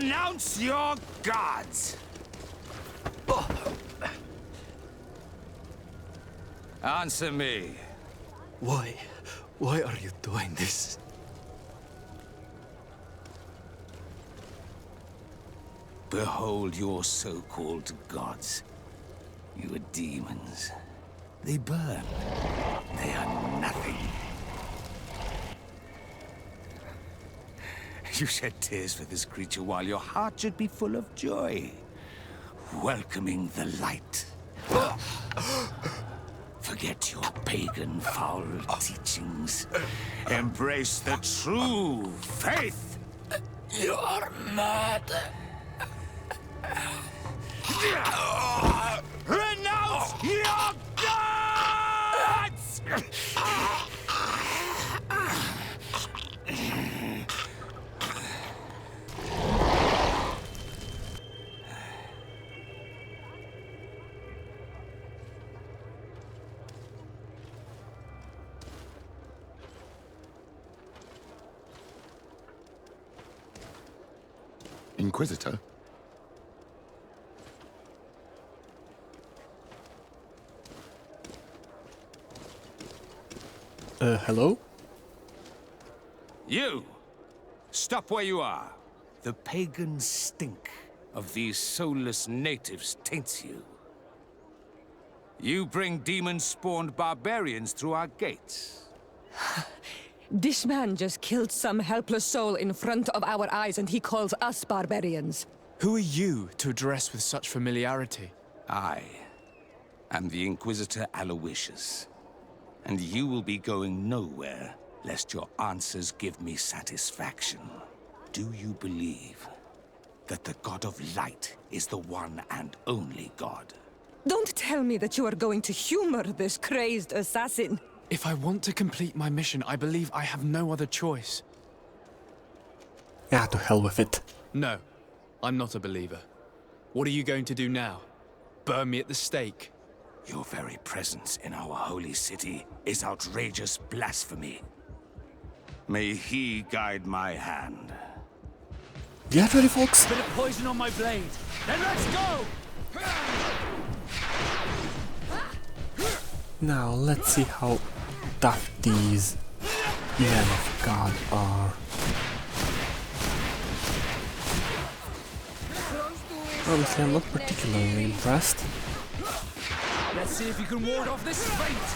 Renounce your gods! Answer me. Why? Why are you doing this? Behold your so-called gods. You are demons. They burn. They are nothing. You shed tears for this creature while your heart should be full of joy, welcoming the light. Forget your pagan, foul teachings. Embrace the true faith. You are mad. Renounce your gods! Inquisitor? Hello? You! Stop where you are. The pagan stink of these soulless natives taints you. You bring demon-spawned barbarians through our gates. This man just killed some helpless soul in front of our eyes, and he calls us barbarians. Who are you to address with such familiarity? I am the Inquisitor Aloysius, and you will be going nowhere lest your answers give me satisfaction. Do you believe that the God of Light is the one and only God? Don't tell me that you are going to humor this crazed assassin. If I want to complete my mission, I believe I have no other choice. Yeah, to hell with it. No, I'm not a believer. What are you going to do now? Burn me at the stake? Your very presence in our holy city is outrageous blasphemy. May he guide my hand. Get ready, folks! Bit of poison on my blade. Then let's go! Now, let's see how tough these men of God are. Honestly, I'm not particularly impressed. Let's see if you can ward off this fate.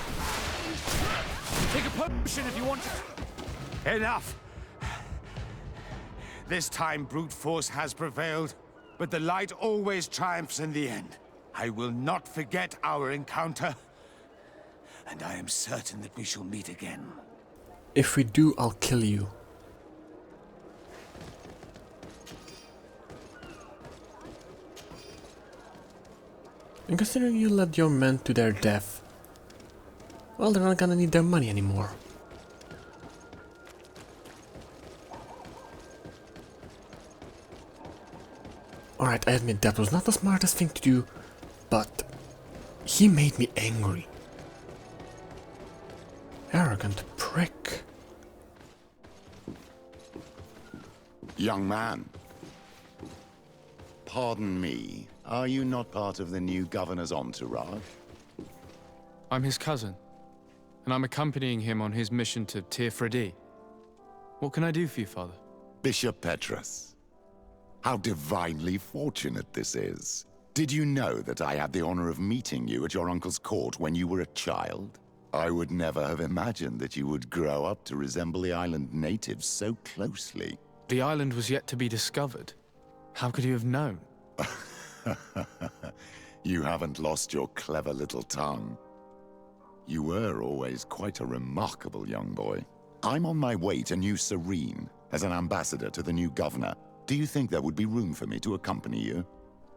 Take a potion if you want to. Enough! This time brute force has prevailed, but the light always triumphs in the end. I will not forget our encounter, and I am certain that we shall meet again. If we do, I'll kill you. And considering you led your men to their death, well, they're not gonna need their money anymore. Alright, I admit that was not the smartest thing to do, but he made me angry. Arrogant prick. Young man. Pardon me, are you not part of the new governor's entourage? I'm his cousin, and I'm accompanying him on his mission to Tir. What can I do for you, Father? Bishop Petrus. How divinely fortunate this is. Did you know that I had the honor of meeting you at your uncle's court when you were a child? I would never have imagined that you would grow up to resemble the island natives so closely. The island was yet to be discovered. How could you have known? You haven't lost your clever little tongue. You were always quite a remarkable young boy. I'm on my way to New Serene as an ambassador to the new governor. Do you think there would be room for me to accompany you?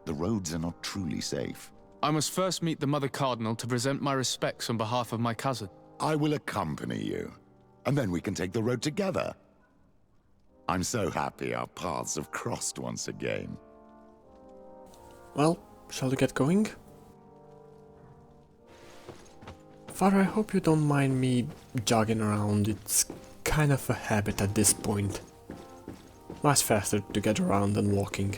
The roads are not truly safe. I must first meet the Mother Cardinal to present my respects on behalf of my cousin. I will accompany you, and then we can take the road together. I'm so happy our paths have crossed once again. Well, shall we get going? Father, I hope you don't mind me jogging around. It's kind of a habit at this point. Much faster to get around than walking.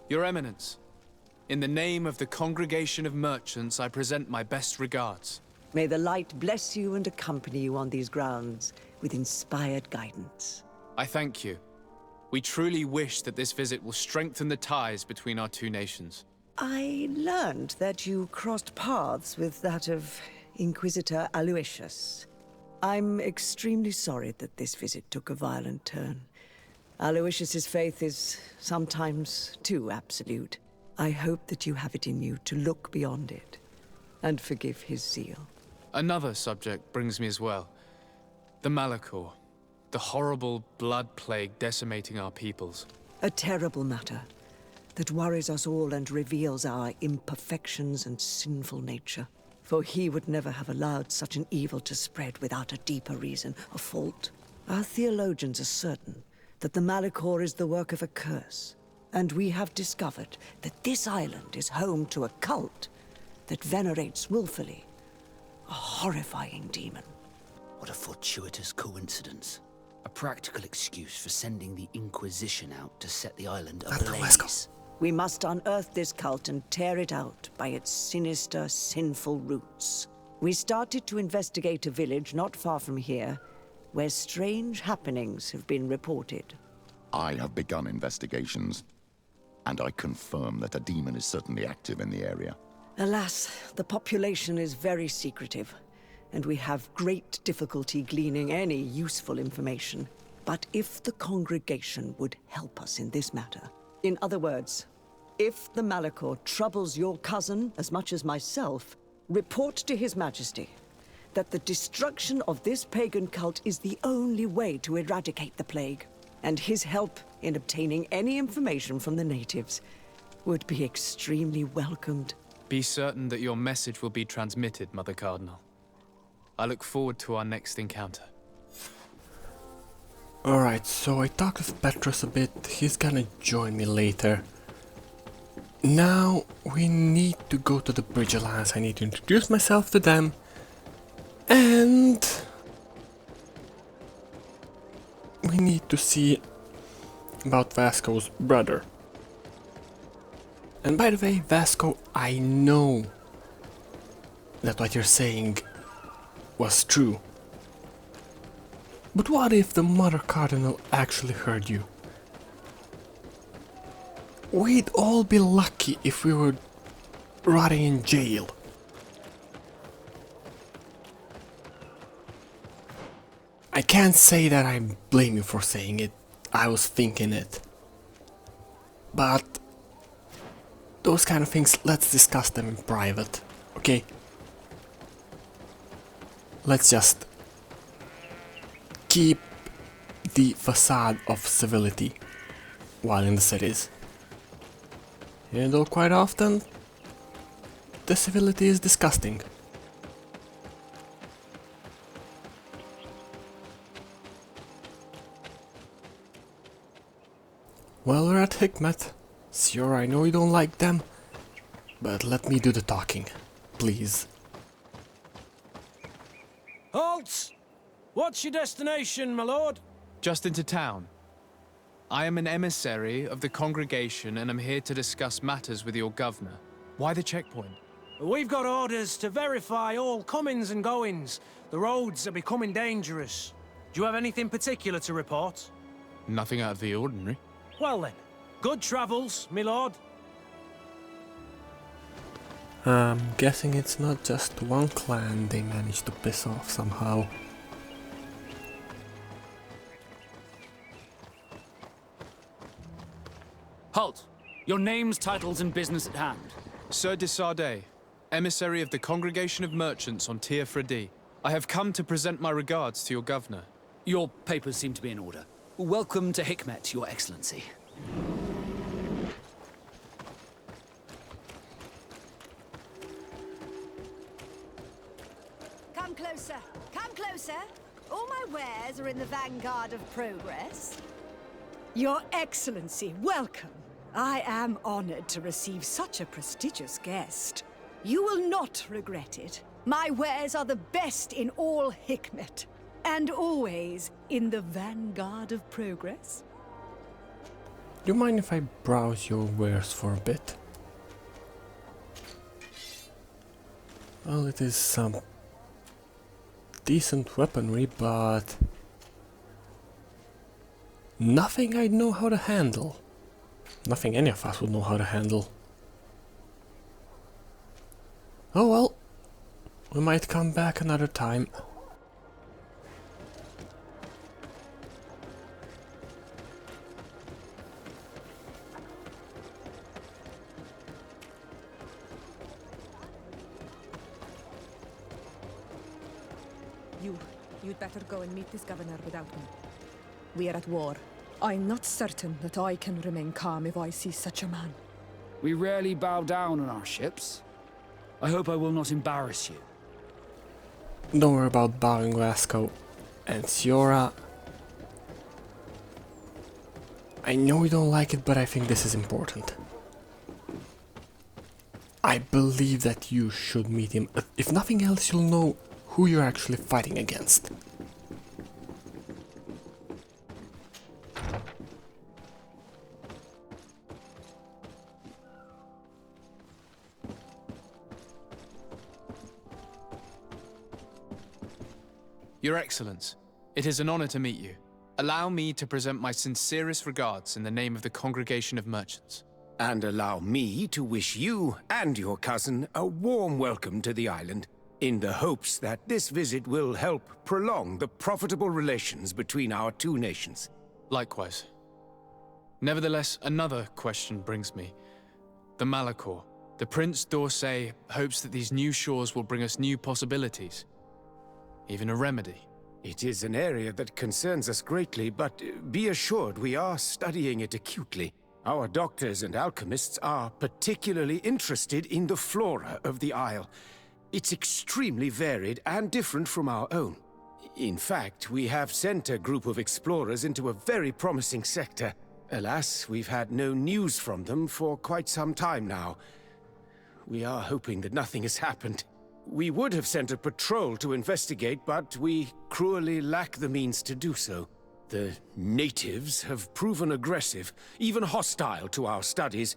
Your Eminence, in the name of the Congregation of Merchants, I present my best regards. May the light bless you and accompany you on these grounds with inspired guidance. I thank you. We truly wish that this visit will strengthen the ties between our two nations. I learned that you crossed paths with that of Inquisitor Aloysius. I'm extremely sorry that this visit took a violent turn. Aloysius's faith is sometimes too absolute. I hope that you have it in you to look beyond it and forgive his zeal. Another subject brings me as well. The Malachor. The horrible blood plague decimating our peoples. A terrible matter that worries us all and reveals our imperfections and sinful nature. For he would never have allowed such an evil to spread without a deeper reason, a fault. Our theologians are certain that the Malachor is the work of a curse, and we have discovered that this island is home to a cult that venerates willfully a horrifying demon. What a fortuitous coincidence. A practical excuse for sending the Inquisition out to set the island ablaze. We must unearth this cult and tear it out by its sinister, sinful roots. We started to investigate a village not far from here, where strange happenings have been reported. I have begun investigations, and I confirm that a demon is certainly active in the area. Alas, the population is very secretive, and we have great difficulty gleaning any useful information. But if the congregation would help us in this matter, in other words, if the Malachor troubles your cousin as much as myself, report to His Majesty that the destruction of this pagan cult is the only way to eradicate the plague, and his help in obtaining any information from the natives would be extremely welcomed. Be certain that your message will be transmitted, Mother Cardinal. I look forward to our next encounter. Alright, so I talked with Petrus a bit. He's gonna join me later. Now we need to go to the Bridge Alliance. I need to introduce myself to them. And we need to see about Vasco's brother. And by the way, Vasco, I know that what you're saying was true. But what if the Mother Cardinal actually heard you? We'd all be lucky if we were rotting in jail. I can't say that I blame you for saying it. I was thinking it. But those kind of things, let's discuss them in private, okay? Let's just keep the facade of civility while in the cities. Even though quite often the civility is disgusting. Well, we're at Hikmet. Sure, I know you don't like them, but let me do the talking, please. Halt! What's your destination, my lord? Just into town. I am an emissary of the congregation and am here to discuss matters with your governor. Why the checkpoint? We've got orders to verify all comings and goings. The roads are becoming dangerous. Do you have anything particular to report? Nothing out of the ordinary. Well then, good travels, my lord. I'm guessing it's not just one clan they managed to piss off somehow. Halt! Your names, titles, and business at hand. Sir de Sardet, emissary of the Congregation of Merchants on Tier Fredi. I have come to present my regards to your governor. Your papers seem to be in order. Welcome to Hikmet, Your Excellency. Come closer, come closer. All my wares are in the vanguard of progress. Your Excellency, welcome. I am honored to receive such a prestigious guest. You will not regret it. My wares are the best in all Hikmet. And always in the vanguard of progress. Do you mind if I browse your wares for a bit? Well, it is some decent weaponry, but nothing I know how to handle. Nothing any of us would know how to handle. Oh well, we might come back another time. You'd better go and meet this governor without me. We are at war. I'm not certain that I can remain calm if I see such a man. We rarely bow down on our ships. I hope I will not embarrass you. Don't worry about bowing, Lasco. And Siora, I know you don't like it, but I think this is important. I believe that you should meet him. If nothing else, you'll know who you're actually fighting against. Your Excellence, it is an honor to meet you. Allow me to present my sincerest regards in the name of the Congregation of Merchants. And allow me to wish you and your cousin a warm welcome to the island, in the hopes that this visit will help prolong the profitable relations between our two nations. Likewise. Nevertheless, another question brings me. The Malachor. The Prince d'Orsay hopes that these new shores will bring us new possibilities. Even a remedy. It is an area that concerns us greatly, but be assured we are studying it acutely. Our doctors and alchemists are particularly interested in the flora of the Isle. It's extremely varied and different from our own. In fact, we have sent a group of explorers into a very promising sector. Alas, we've had no news from them for quite some time now. We are hoping that nothing has happened. We would have sent a patrol to investigate, but we cruelly lack the means to do so. The natives have proven aggressive, even hostile to our studies,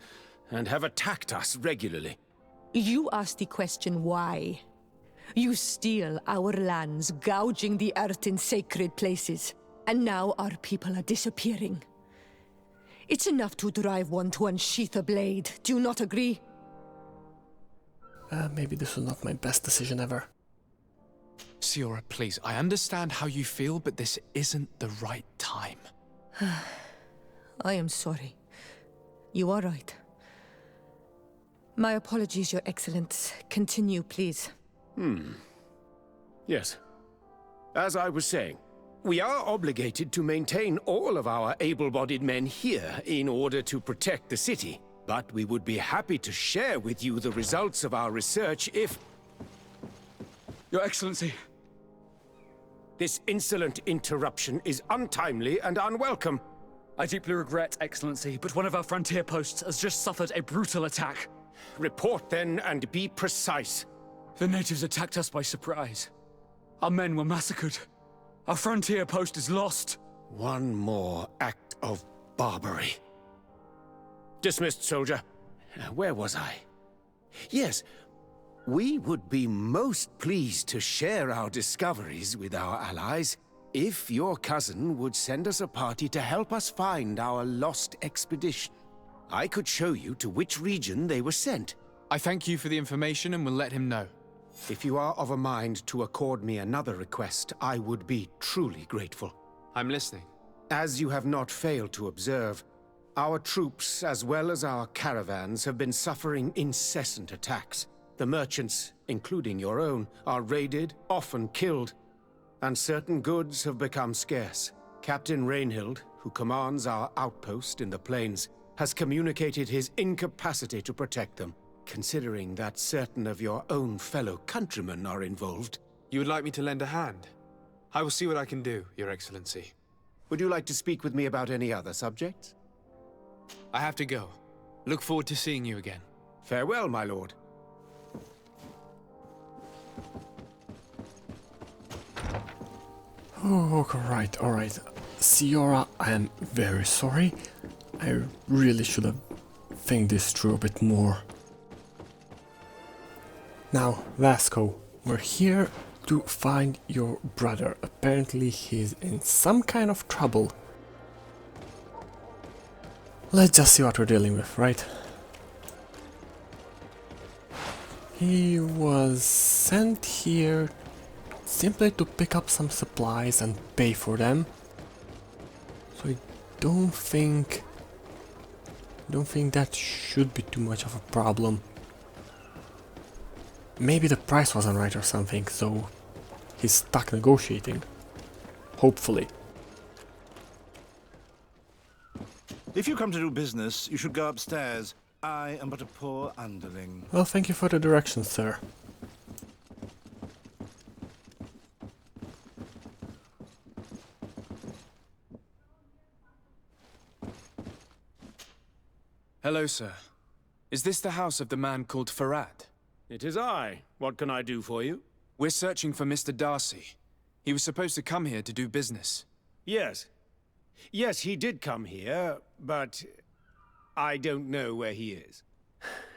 and have attacked us regularly. You asked the question why. You steal our lands, gouging the earth in sacred places. And now our people are disappearing. It's enough to drive one to unsheath a blade. Do you not agree? Maybe this was not my best decision ever. Siora, please, I understand how you feel, but this isn't the right time. I am sorry. You are right. My apologies, Your Excellence. Continue, please. Yes. As I was saying, we are obligated to maintain all of our able-bodied men here in order to protect the city. But we would be happy to share with you the results of our research if... Your Excellency. This insolent interruption is untimely and unwelcome. I deeply regret, Excellency, but one of our frontier posts has just suffered a brutal attack. Report then and be precise. The natives attacked us by surprise. Our men were massacred. Our frontier post is lost. One more act of barbarity. Dismissed, soldier. Where was I? Yes, we would be most pleased to share our discoveries with our allies if your cousin would send us a party to help us find our lost expedition. I could show you to which region they were sent. I thank you for the information and will let him know. If you are of a mind to accord me another request, I would be truly grateful. I'm listening. As you have not failed to observe, our troops, as well as our caravans, have been suffering incessant attacks. The merchants, including your own, are raided, often killed, and certain goods have become scarce. Captain Rainhild, who commands our outpost in the plains, has communicated his incapacity to protect them. Considering that certain of your own fellow countrymen are involved. You would like me to lend a hand? I will see what I can do, Your Excellency. Would you like to speak with me about any other subjects? I have to go. Look forward to seeing you again. Farewell, my lord. Oh, alright. Siora, I am very sorry. I really should have think this through a bit more. Now, Vasco, we're here to find your brother. Apparently he's in some kind of trouble. Let's just see what we're dealing with, right? He was sent here simply to pick up some supplies and pay for them. So I don't think that should be too much of a problem. Maybe the price wasn't right or something, so he's stuck negotiating. Hopefully. If you come to do business, you should go upstairs. I am but a poor underling. Well, thank you for the directions, sir. Hello, sir. Is this the house of the man called Farad? It is I. What can I do for you? We're searching for Mr. Darcy. He was supposed to come here to do business. Yes. Yes, he did come here, but I don't know where he is.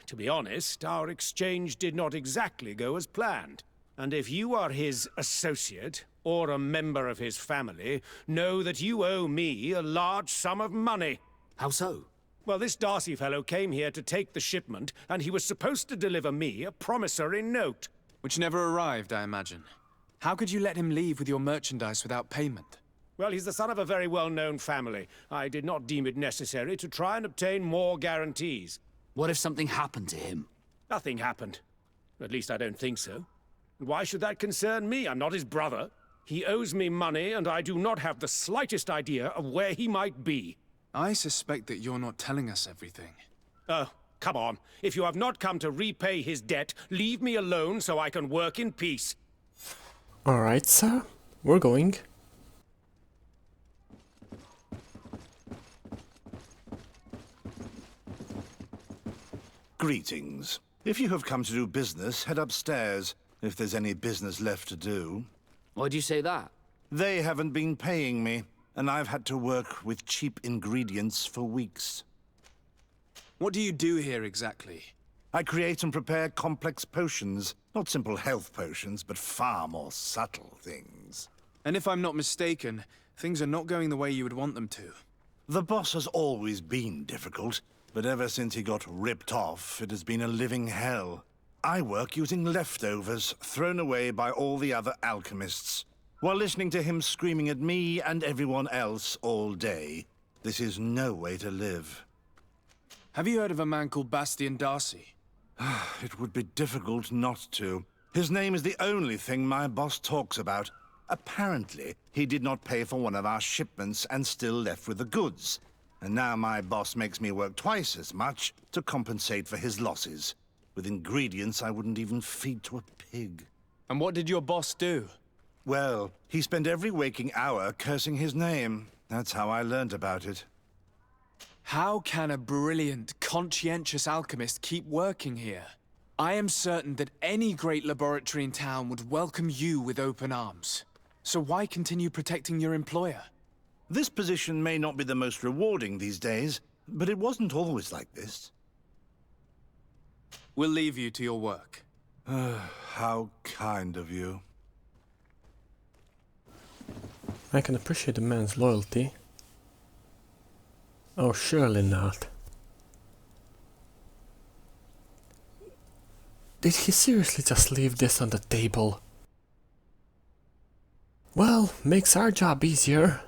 To be honest, our exchange did not exactly go as planned. And if you are his associate, or a member of his family, know that you owe me a large sum of money. How so? Well, this Darcy fellow came here to take the shipment, and he was supposed to deliver me a promissory note. Which never arrived, I imagine. How could you let him leave with your merchandise without payment? Well, he's the son of a very well-known family. I did not deem it necessary to try and obtain more guarantees. What if something happened to him? Nothing happened. At least I don't think so. And why should that concern me? I'm not his brother. He owes me money, and I do not have the slightest idea of where he might be. I suspect that you're not telling us everything. Oh, come on. If you have not come to repay his debt, leave me alone so I can work in peace. Alright, sir. We're going. Greetings. If you have come to do business, head upstairs, if there's any business left to do. Why'd you say that? They haven't been paying me, and I've had to work with cheap ingredients for weeks. What do you do here exactly? I create and prepare complex potions. Not simple health potions, but far more subtle things. And if I'm not mistaken, things are not going the way you would want them to. The boss has always been difficult, but ever since he got ripped off, it has been a living hell. I work using leftovers thrown away by all the other alchemists, while listening to him screaming at me and everyone else all day. This is no way to live. Have you heard of a man called Bastian Darcy? It would be difficult not to. His name is the only thing my boss talks about. Apparently, he did not pay for one of our shipments and still left with the goods. And now my boss makes me work twice as much to compensate for his losses, with ingredients I wouldn't even feed to a pig. And what did your boss do? Well, he spent every waking hour cursing his name. That's how I learned about it. How can a brilliant, conscientious alchemist keep working here? I am certain that any great laboratory in town would welcome you with open arms. So why continue protecting your employer? This position may not be the most rewarding these days, but it wasn't always like this. We'll leave you to your work. How kind of you. I can appreciate the man's loyalty. Oh, surely not. Did he seriously just leave this on the table? Well, makes our job easier.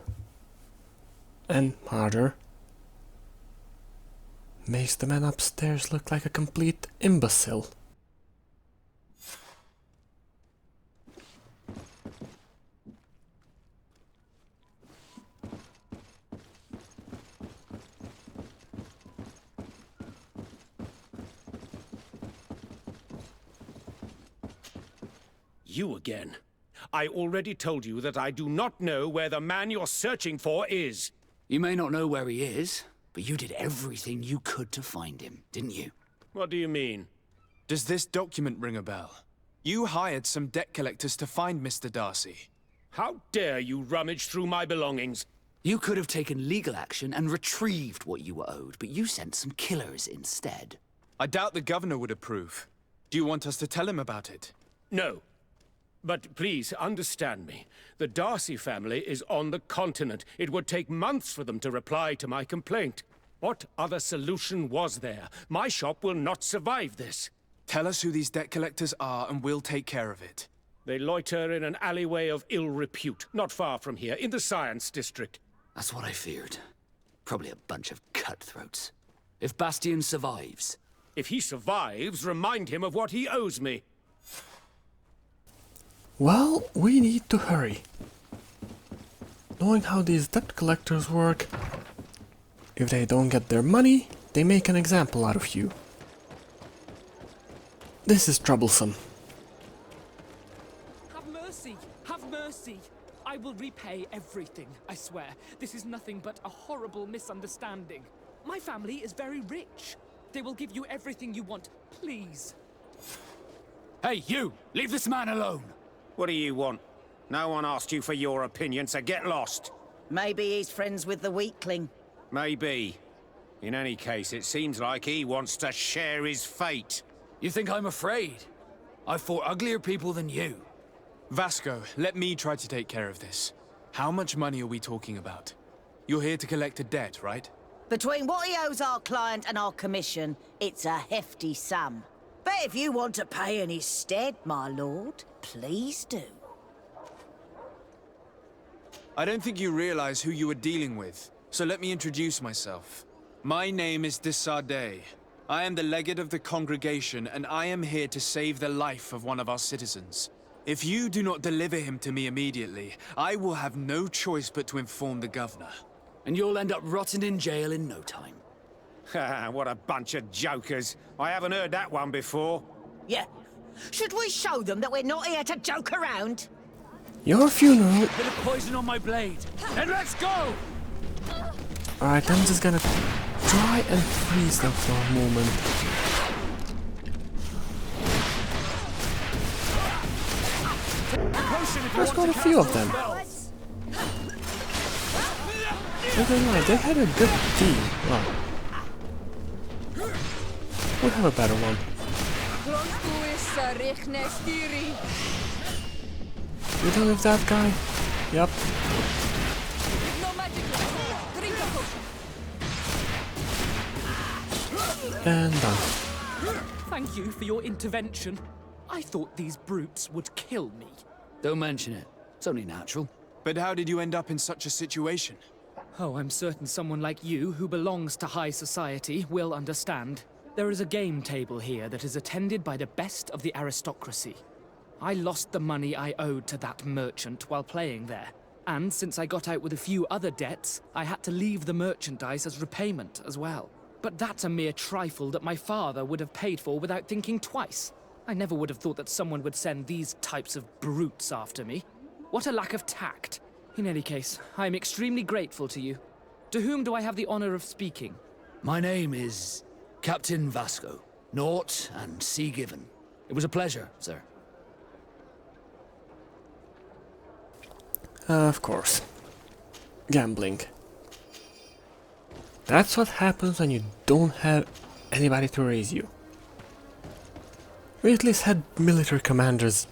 And harder. Makes the man upstairs look like a complete imbecile. You again. I already told you that I do not know where the man you're searching for is. You may not know where he is, but you did everything you could to find him, didn't you? What do you mean? Does this document ring a bell? You hired some debt collectors to find Mr. Darcy. How dare you rummage through my belongings? You could have taken legal action and retrieved what you were owed, but you sent some killers instead. I doubt the governor would approve. Do you want us to tell him about it? No. But please, understand me. The Darcy family is on the continent. It would take months for them to reply to my complaint. What other solution was there? My shop will not survive this. Tell us who these debt collectors are and we'll take care of it. They loiter in an alleyway of ill repute, not far from here, in the Science District. That's what I feared. Probably a bunch of cutthroats. If Bastion survives... If he survives, remind him of what he owes me. Well, we need to hurry. Knowing how these debt collectors work, if they don't get their money, they make an example out of you. This is troublesome. Have mercy! Have mercy! I will repay everything, I swear. This is nothing but a horrible misunderstanding. My family is very rich. They will give you everything you want, please. Hey, you! Leave this man alone! What do you want? No one asked you for your opinion, so get lost. Maybe he's friends with the weakling. Maybe. In any case, it seems like he wants to share his fate. You think I'm afraid? I've fought uglier people than you. Vasco, let me try to take care of this. How much money are we talking about? You're here to collect a debt, right? Between what he owes our client and our commission, it's a hefty sum. But if you want to pay in his stead, my lord, please do. I don't think you realize who you are dealing with, so let me introduce myself. My name is de Sardet. I am the legate of the congregation, and I am here to save the life of one of our citizens. If you do not deliver him to me immediately, I will have no choice but to inform the governor. And you'll end up rotting in jail in no time. Ha! What a bunch of jokers. I haven't heard that one before. Yeah. Should we show them that we're not here to joke around? Your funeral. Bit of poison on my blade. And let's go! Alright, I'm just gonna try and freeze them for a moment. There's quite a few of them. They had a good team. Wow. We'll have a better one. You done with that guy? Yep. And done. Thank you for your intervention. I thought these brutes would kill me. Don't mention it. It's only natural. But how did you end up in such a situation? Oh, I'm certain someone like you, who belongs to high society, will understand. There is a game table here that is attended by the best of the aristocracy. I lost the money I owed to that merchant while playing there. And since I got out with a few other debts, I had to leave the merchandise as repayment as well. But that's a mere trifle that my father would have paid for without thinking twice. I never would have thought that someone would send these types of brutes after me. What a lack of tact. In any case, I am extremely grateful to you. To whom do I have the honor of speaking? My name is Captain Vasco. Naught and Sea Given. It was a pleasure, sir. Of course. Gambling. That's what happens when you don't have anybody to raise you. We at least had military commanders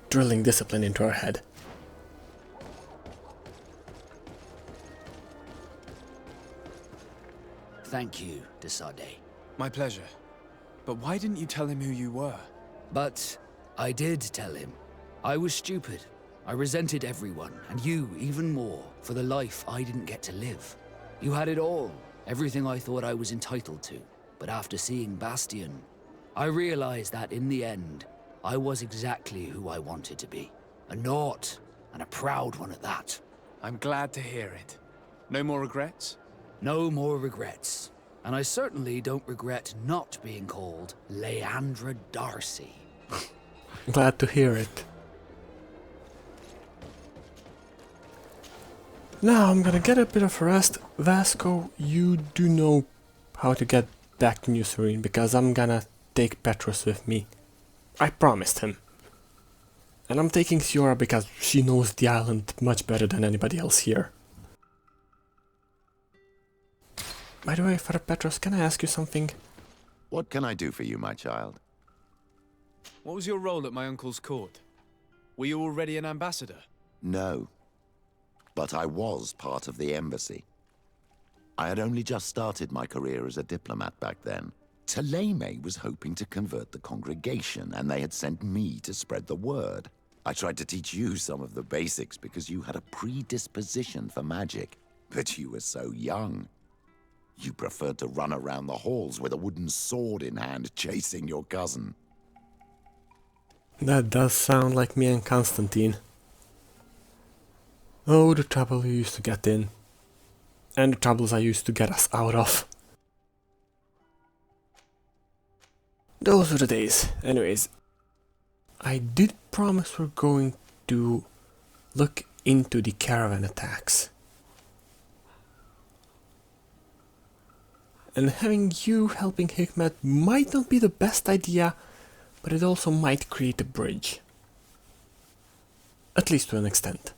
drilling discipline into our head. Thank you, de Sardet. My pleasure. But why didn't you tell him who you were? But I did tell him. I was stupid. I resented everyone, and you even more, for the life I didn't get to live. You had it all, everything I thought I was entitled to. But after seeing Bastion, I realized that in the end, I was exactly who I wanted to be. A naught, and a proud one at that. I'm glad to hear it. No more regrets? No more regrets. And I certainly don't regret not being called Leandra Darcy. Glad to hear it. Now I'm gonna get a bit of rest. Vasco, you do know how to get back to New Serene, because I'm gonna take Petrus with me. I promised him. And I'm taking Siora because she knows the island much better than anybody else here. By the way, Father Petros, can I ask you something? What can I do for you, my child? What was your role at my uncle's court? Were you already an ambassador? No. But I was part of the embassy. I had only just started my career as a diplomat back then. Taleme was hoping to convert the congregation, and they had sent me to spread the word. I tried to teach you some of the basics because you had a predisposition for magic, but you were so young. You preferred to run around the halls with a wooden sword in hand, chasing your cousin. That does sound like me and Constantine. Oh, the trouble you used to get in. And the troubles I used to get us out of. Those were the days. Anyways, I did promise we're going to look into the caravan attacks. And having you helping Hikmet might not be the best idea, but it also might create a bridge. At least to an extent.